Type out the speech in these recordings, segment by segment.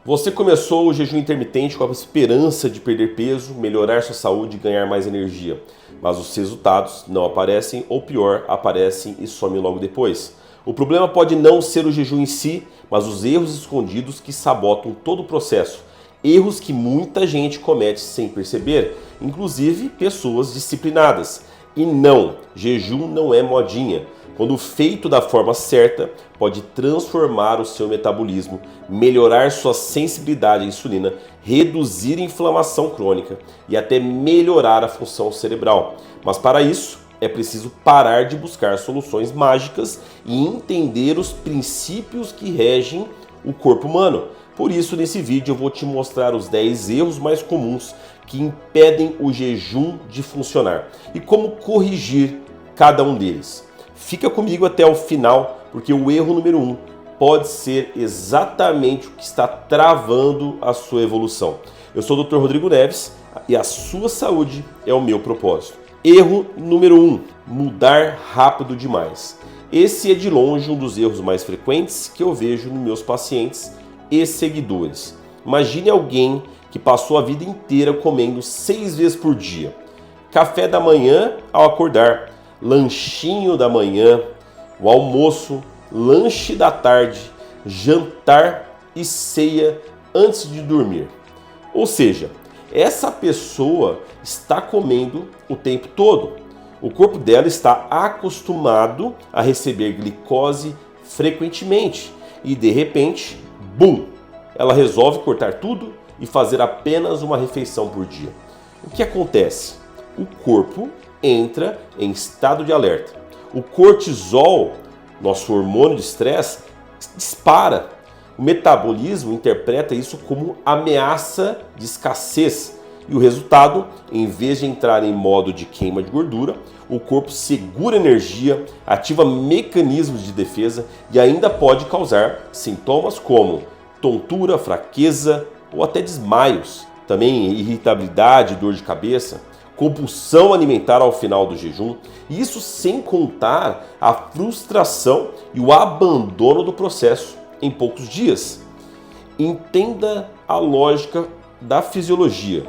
Você começou o jejum intermitente com a esperança de perder peso, melhorar sua saúde e ganhar mais energia. Mas os resultados não aparecem, ou pior, aparecem e somem logo depois. O problema pode não ser o jejum em si, mas os erros escondidos que sabotam todo o processo. Erros que muita gente comete sem perceber, inclusive pessoas disciplinadas. E não, jejum não é modinha. Quando feito da forma certa, pode transformar o seu metabolismo, melhorar sua sensibilidade à insulina, reduzir a inflamação crônica e até melhorar a função cerebral. Mas para isso, é preciso parar de buscar soluções mágicas e entender os princípios que regem o corpo humano. Por isso, nesse vídeo eu vou te mostrar os 10 erros mais comuns que impedem o jejum de funcionar e como corrigir cada um deles. Fica comigo até o final, porque o erro número 1 pode ser exatamente o que está travando a sua evolução. Eu sou o Dr. Rodrigo Neves e a sua saúde é o meu propósito. Erro número 1, mudar rápido demais. Esse é de longe um dos erros mais frequentes que eu vejo nos meus pacientes e seguidores. Imagine alguém que passou a vida inteira comendo 6 vezes por dia. Café da manhã ao acordar, lanchinho da manhã, o almoço, lanche da tarde, jantar e ceia antes de dormir. Ou seja, essa pessoa está comendo o tempo todo. O corpo dela está acostumado a receber glicose frequentemente e de repente, bum, ela resolve cortar tudo e fazer apenas uma refeição por dia. O que acontece? O corpo entra em estado de alerta. O cortisol, nosso hormônio de estresse, dispara. O metabolismo interpreta isso como ameaça de escassez. E o resultado, em vez de entrar em modo de queima de gordura, o corpo segura energia, ativa mecanismos de defesa e ainda pode causar sintomas como tontura, fraqueza ou até desmaios. Também irritabilidade, dor de cabeça, compulsão alimentar ao final do jejum, e isso sem contar a frustração e o abandono do processo em poucos dias. Entenda a lógica da fisiologia.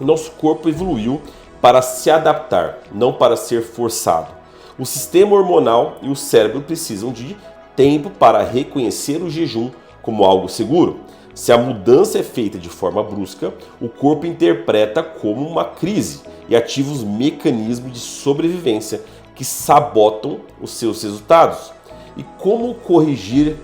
O nosso corpo evoluiu para se adaptar, não para ser forçado. O sistema hormonal e o cérebro precisam de tempo para reconhecer o jejum como algo seguro. Se a mudança é feita de forma brusca, o corpo interpreta como uma crise e ativa os mecanismos de sobrevivência que sabotam os seus resultados. E como corrigir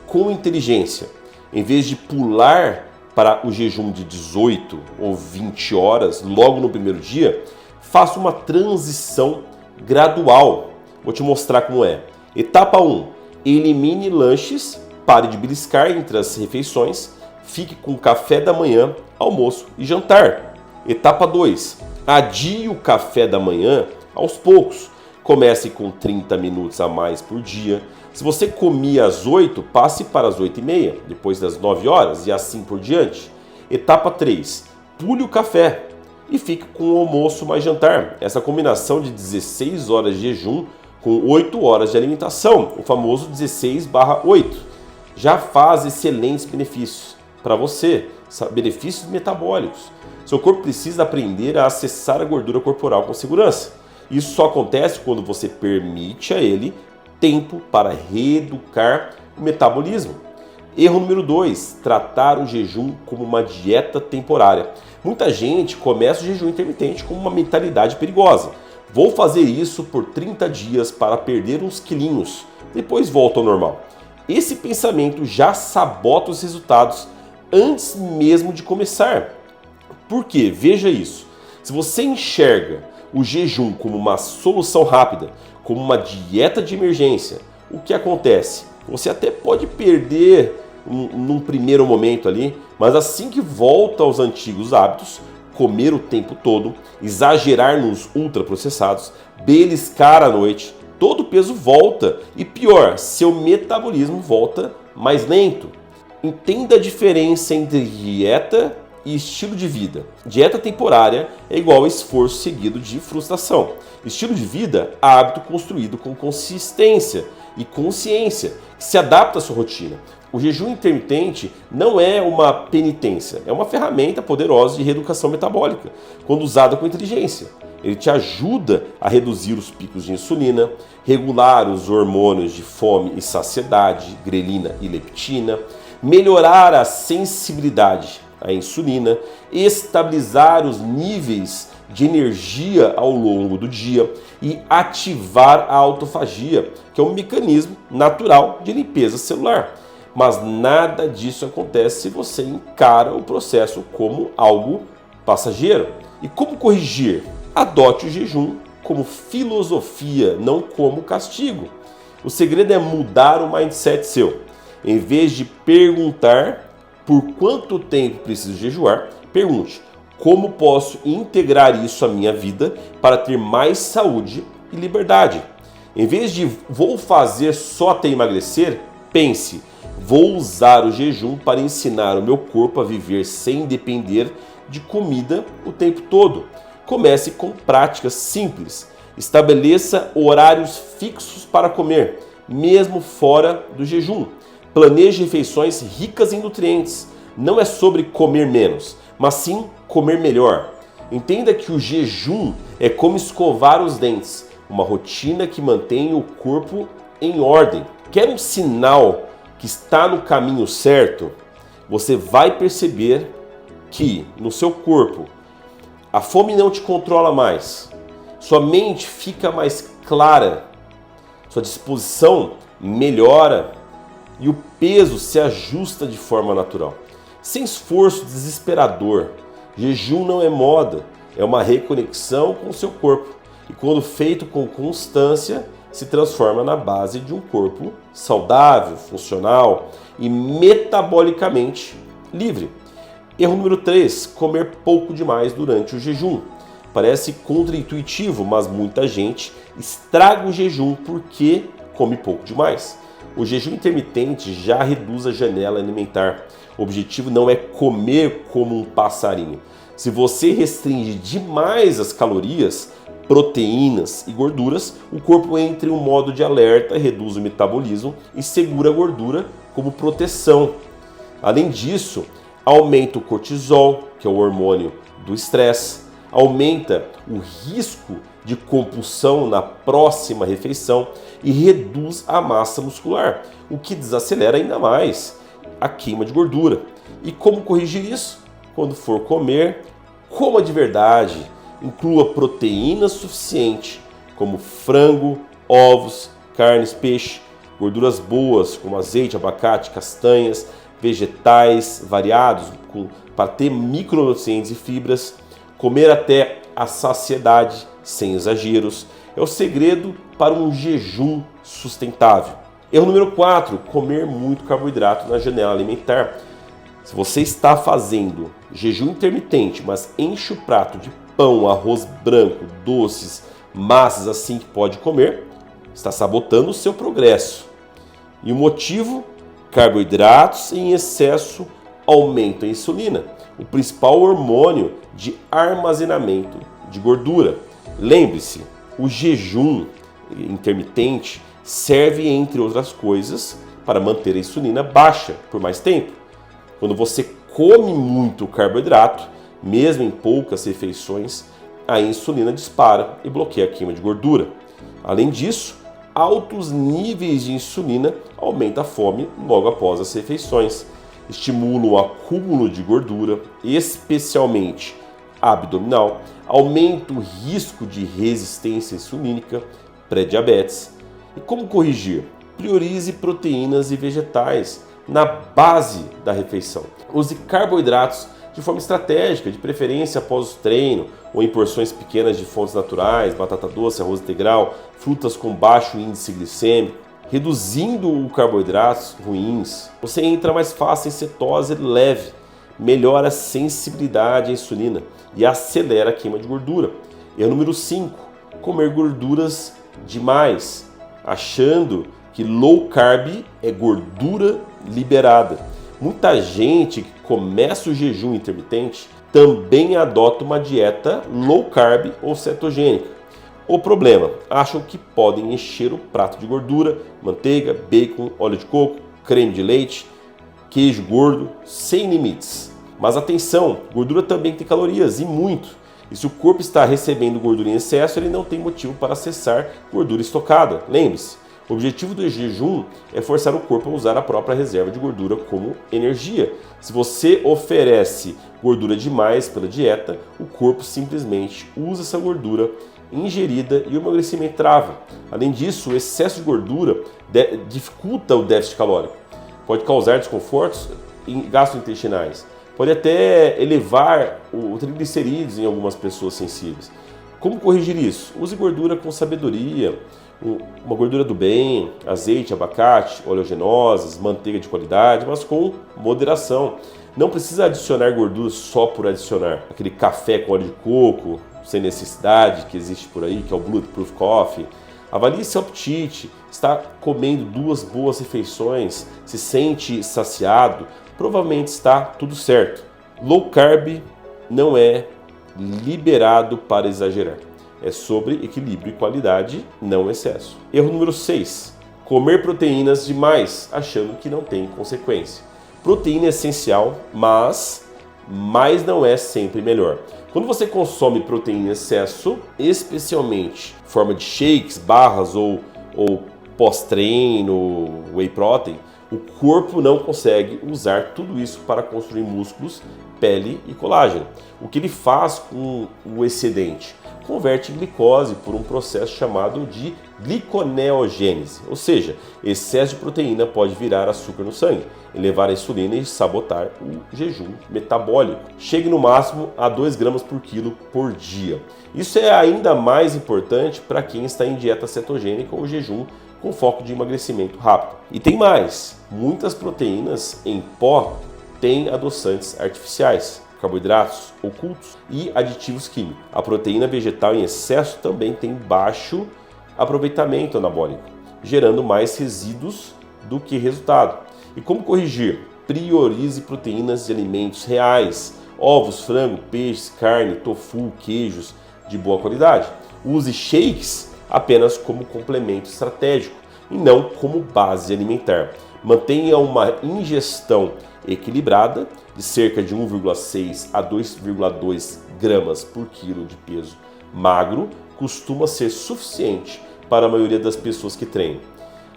com inteligência? Em vez de pular para o jejum de 18 ou 20 horas logo no primeiro dia, faça uma transição gradual. Vou te mostrar como é. Etapa 1. Elimine lanches, pare de beliscar entre as refeições, fique com café da manhã, almoço e jantar. Etapa 2. Adie o café da manhã aos poucos. Comece com 30 minutos a mais por dia. Se você comia às 8, passe para as 8h30, depois das 9 horas e assim por diante. Etapa 3. Pule o café e fique com o almoço mais jantar. Essa combinação de 16 horas de jejum com 8 horas de alimentação, o famoso 16/8, já faz excelentes benefícios para você, benefícios metabólicos. Seu corpo precisa aprender a acessar a gordura corporal com segurança. Isso só acontece quando você permite a ele tempo para reeducar o metabolismo. Erro número 2, tratar o jejum como uma dieta temporária. Muita gente começa o jejum intermitente com uma mentalidade perigosa. Vou fazer isso por 30 dias para perder uns quilinhos, depois volto ao normal. Esse pensamento já sabota os resultados antes mesmo de começar. Por quê? Veja isso. Se você enxerga o jejum como uma solução rápida, como uma dieta de emergência, o que acontece? Você até pode perder num primeiro momento ali, mas assim que volta aos antigos hábitos, comer o tempo todo, exagerar nos ultraprocessados, beliscar à noite, todo o peso volta e pior, seu metabolismo volta mais lento. Entenda a diferença entre dieta e estilo de vida. Dieta temporária é igual a esforço seguido de frustração. Estilo de vida, hábito construído com consistência e consciência, que se adapta à sua rotina. O jejum intermitente não é uma penitência, é uma ferramenta poderosa de reeducação metabólica, quando usada com inteligência. Ele te ajuda a reduzir os picos de insulina, regular os hormônios de fome e saciedade, grelina e leptina, melhorar a sensibilidade à insulina, estabilizar os níveis de energia ao longo do dia e ativar a autofagia, que é um mecanismo natural de limpeza celular. Mas nada disso acontece se você encara o processo como algo passageiro. E como corrigir? Adote o jejum como filosofia, não como castigo. O segredo é mudar o mindset seu. Em vez de perguntar por quanto tempo preciso jejuar, pergunte: como posso integrar isso à minha vida para ter mais saúde e liberdade? Em vez de vou fazer só até emagrecer, pense: vou usar o jejum para ensinar o meu corpo a viver sem depender de comida o tempo todo. Comece com práticas simples. Estabeleça horários fixos para comer, mesmo fora do jejum. Planeje refeições ricas em nutrientes. Não é sobre comer menos, mas sim comer melhor. Entenda que o jejum é como escovar os dentes, uma rotina que mantém o corpo em ordem. Quer um sinal que está no caminho certo? Você vai perceber que no seu corpo a fome não te controla mais, sua mente fica mais clara, sua disposição melhora e o peso se ajusta de forma natural. Sem esforço desesperador. Jejum não é moda, é uma reconexão com o seu corpo. E quando feito com constância, se transforma na base de um corpo saudável, funcional e metabolicamente livre. Erro número 3, comer pouco demais durante o jejum. Parece contraintuitivo, mas muita gente estraga o jejum porque come pouco demais. O jejum intermitente já reduz a janela alimentar. O objetivo não é comer como um passarinho. Se você restringe demais as calorias, proteínas e gorduras, o corpo entra em um modo de alerta, reduz o metabolismo e segura a gordura como proteção. Além disso, aumenta o cortisol, que é o hormônio do estresse, aumenta o risco de compulsão na próxima refeição e reduz a massa muscular, o que desacelera ainda mais a queima de gordura. E como corrigir isso? Quando for comer, coma de verdade. Inclua proteína suficiente, como frango, ovos, carnes, peixe, gorduras boas, como azeite, abacate, castanhas, vegetais variados, para ter micronutrientes e fibras. Comer até a saciedade, sem exageros, é o segredo para um jejum sustentável. Erro número 4, comer muito carboidrato na janela alimentar. Se você está fazendo jejum intermitente, mas enche o prato de pão, arroz branco, doces, massas assim que pode comer, está sabotando o seu progresso. E o motivo? Carboidratos em excesso aumentam a insulina, o principal hormônio de armazenamento de gordura. Lembre-se, o jejum intermitente serve, entre outras coisas, para manter a insulina baixa por mais tempo. Quando você come muito carboidrato, mesmo em poucas refeições, a insulina dispara e bloqueia a queima de gordura. Além disso, altos níveis de insulina aumentam a fome logo após as refeições, estimulam o acúmulo de gordura, especialmente abdominal, aumenta o risco de resistência insulínica, pré-diabetes. E como corrigir? Priorize proteínas e vegetais na base da refeição. Use carboidratos de forma estratégica, de preferência após o treino ou em porções pequenas de fontes naturais, batata doce, arroz integral, frutas com baixo índice glicêmico. Reduzindo os carboidratos ruins, você entra mais fácil em cetose leve, melhora a sensibilidade à insulina e acelera a queima de gordura. Erro número 5, comer gorduras demais, achando que low carb é gordura liberada. Muita gente que começa o jejum intermitente também adota uma dieta low carb ou cetogênica. O problema, acham que podem encher o prato de gordura, manteiga, bacon, óleo de coco, creme de leite, queijo gordo, sem limites. Mas atenção, gordura também tem calorias, e muito. E se o corpo está recebendo gordura em excesso, ele não tem motivo para acessar gordura estocada. Lembre-se, o objetivo do jejum é forçar o corpo a usar a própria reserva de gordura como energia. Se você oferece gordura demais pela dieta, o corpo simplesmente usa essa gordura ingerida e o emagrecimento trava. Além disso, o excesso de gordura dificulta o déficit calórico. Pode causar desconfortos gastrointestinais. Pode até elevar o triglicerídeos em algumas pessoas sensíveis. Como corrigir isso? Use gordura com sabedoria, uma gordura do bem, azeite, abacate, oleaginosas, manteiga de qualidade, mas com moderação. Não precisa adicionar gordura só por adicionar. Aquele café com óleo de coco, sem necessidade, que existe por aí, que é o Bulletproof Coffee. Avalie seu apetite, está comendo 2 boas refeições, se sente saciado, provavelmente está tudo certo. Low carb não é liberado para exagerar. É sobre equilíbrio e qualidade, não excesso. Erro número 6. Comer proteínas demais, achando que não tem consequência. Proteína é essencial, mas mais não é sempre melhor. Quando você consome proteína em excesso, especialmente em forma de shakes, barras ou pós-treino, whey protein, o corpo não consegue usar tudo isso para construir músculos, pele e colágeno. O que ele faz com o excedente? Converte glicose por um processo chamado de gliconeogênese, ou seja, excesso de proteína pode virar açúcar no sangue, elevar a insulina e sabotar o jejum metabólico. Chegue no máximo a 2 gramas por quilo por dia. Isso é ainda mais importante para quem está em dieta cetogênica ou jejum com foco de emagrecimento rápido. E tem mais, muitas proteínas em pó têm adoçantes artificiais, carboidratos ocultos e aditivos químicos. A proteína vegetal em excesso também tem baixo aproveitamento anabólico, gerando mais resíduos do que resultado. E como corrigir? Priorize proteínas de alimentos reais, ovos, frango, peixes, carne, tofu, queijos de boa qualidade. Use shakes apenas como complemento estratégico e não como base alimentar. Mantenha uma ingestão equilibrada de cerca de 1,6 a 2,2 gramas por quilo de peso magro costuma ser suficiente para a maioria das pessoas que treinam.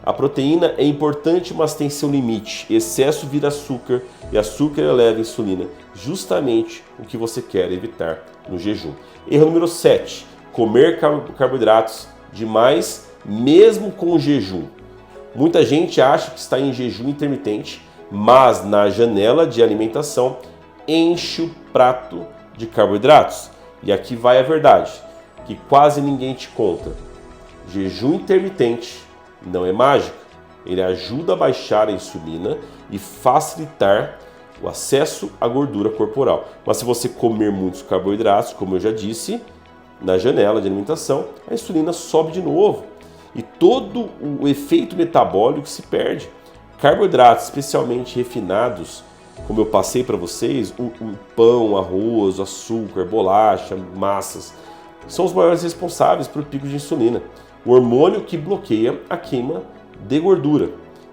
A proteína é importante, mas tem seu limite. Excesso vira açúcar e açúcar eleva a insulina, justamente o que você quer evitar no jejum. Erro número 7. Comer carboidratos demais mesmo com o jejum. Muita gente acha que está em jejum intermitente, mas na janela de alimentação enche o prato de carboidratos. E aqui vai a verdade, que quase ninguém te conta. Jejum intermitente não é mágica. Ele ajuda a baixar a insulina e facilitar o acesso à gordura corporal. Mas se você comer muitos carboidratos, como eu já disse, na janela de alimentação, a insulina sobe de novo e todo o efeito metabólico se perde. Carboidratos, especialmente refinados, como eu passei para vocês, o pão, arroz, açúcar, bolacha, massas, são os maiores responsáveis por picos de insulina, o hormônio que bloqueia a queima de gordura.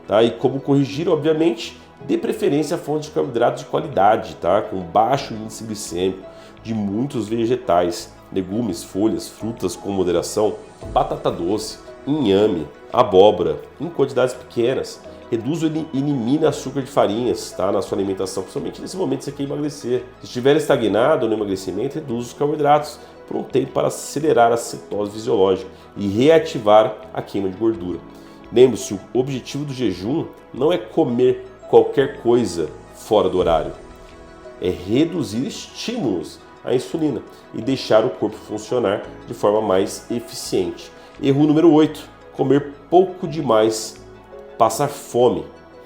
Tá? E como corrigir, obviamente, dê preferência a fontes de carboidratos de qualidade, tá? Com baixo índice glicêmico, de muitos vegetais, legumes, folhas, frutas com moderação, batata doce, inhame, abóbora, em quantidades pequenas. Reduz ou elimina açúcar de farinhas, tá, na sua alimentação, principalmente nesse momento que você quer emagrecer. Se estiver estagnado no emagrecimento, reduz os carboidratos por um tempo para acelerar a cetose fisiológica e reativar a queima de gordura. Lembre-se, o objetivo do jejum não é comer qualquer coisa fora do horário, é reduzir estímulos à insulina e deixar o corpo funcionar de forma mais eficiente. Erro número 8, comer pouco demais, passar fome.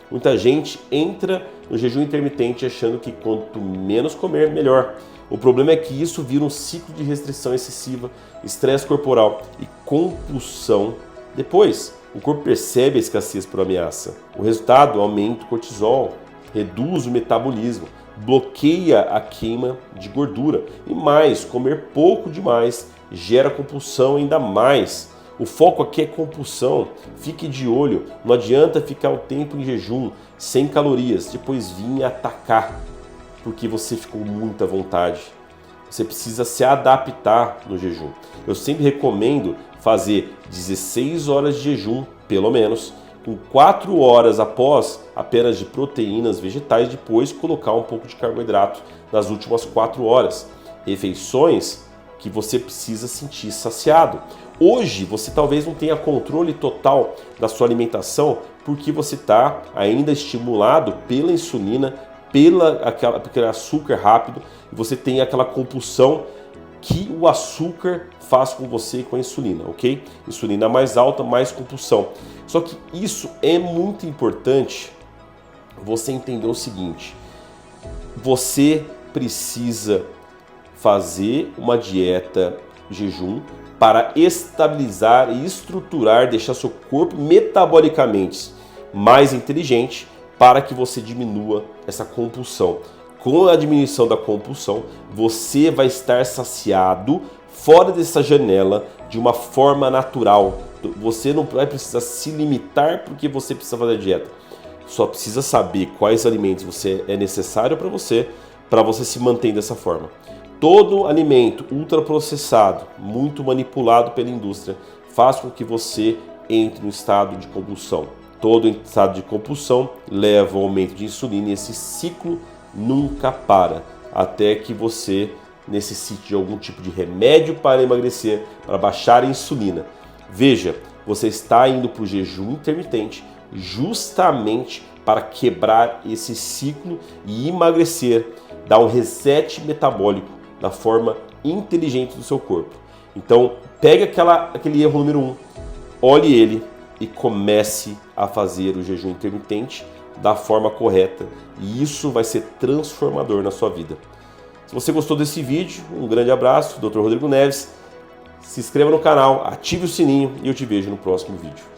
Muita gente entra no jejum intermitente achando que quanto menos comer, melhor. O problema é que isso vira um ciclo de restrição excessiva, estresse corporal e compulsão. Depois, o corpo percebe a escassez por ameaça. O resultado aumenta o cortisol, reduz o metabolismo, bloqueia a queima de gordura. E mais, comer pouco demais gera compulsão ainda mais. O foco aqui é compulsão. Fique de olho. Não adianta ficar um tempo em jejum, sem calorias, depois vir atacar, porque você ficou com muita vontade. Você precisa se adaptar no jejum. Eu sempre recomendo fazer 16 horas de jejum, pelo menos, com 4 horas após apenas de proteínas vegetais, depois colocar um pouco de carboidrato nas últimas 4 horas. Refeições que você precisa sentir saciado. Hoje você talvez não tenha controle total da sua alimentação porque você está ainda estimulado pela insulina, aquele açúcar rápido, e você tem aquela compulsão que o açúcar faz com você e com a insulina, ok? Insulina mais alta, mais compulsão. Só que isso é muito importante você entender o seguinte: você precisa fazer uma dieta jejum para estabilizar e estruturar, deixar seu corpo metabolicamente mais inteligente para que você diminua essa compulsão. Com a diminuição da compulsão, você vai estar saciado fora dessa janela de uma forma natural. Você não vai precisar se limitar porque você precisa fazer dieta. Só precisa saber quais alimentos é necessário para você se manter dessa forma. Todo alimento ultraprocessado, muito manipulado pela indústria, faz com que você entre no estado de compulsão. Todo estado de compulsão leva ao aumento de insulina e esse ciclo nunca para, até que você necessite de algum tipo de remédio para emagrecer, para baixar a insulina. Veja, você está indo para o jejum intermitente justamente para quebrar esse ciclo e emagrecer, dar um reset metabólico da forma inteligente do seu corpo. Então, pegue aquele erro número 1, olhe ele e comece a fazer o jejum intermitente da forma correta. E isso vai ser transformador na sua vida. Se você gostou desse vídeo, um grande abraço, Dr. Rodrigo Neves. Se inscreva no canal, ative o sininho e eu te vejo no próximo vídeo.